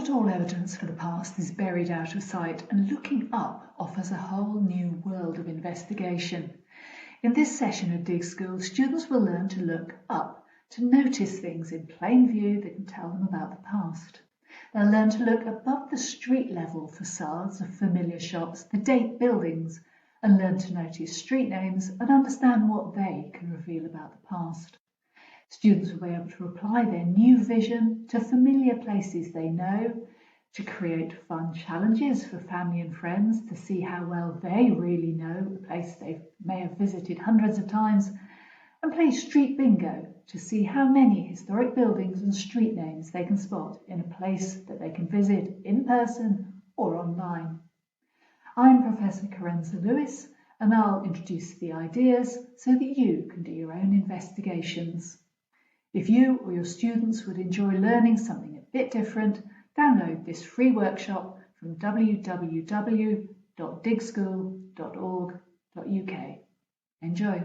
Not all evidence for the past is buried out of sight, and looking up offers a whole new world of investigation. In this session of Dig School, students will learn to look up, to notice things in plain view that can tell them about the past. They'll learn to look above the street level facades of familiar shops, the date buildings, and learn to notice street names and understand what they can reveal about the past. Students will be able to apply their new vision to familiar places they know, to create fun challenges for family and friends to see how well they really know a place they may have visited hundreds of times, and play street bingo to see how many historic buildings and street names they can spot in a place that they can visit in person or online. I'm Professor Carenza Lewis, and I'll introduce the ideas so that you can do your own investigations. If you or your students would enjoy learning something a bit different, download this free workshop from www.digschool.org.uk. Enjoy!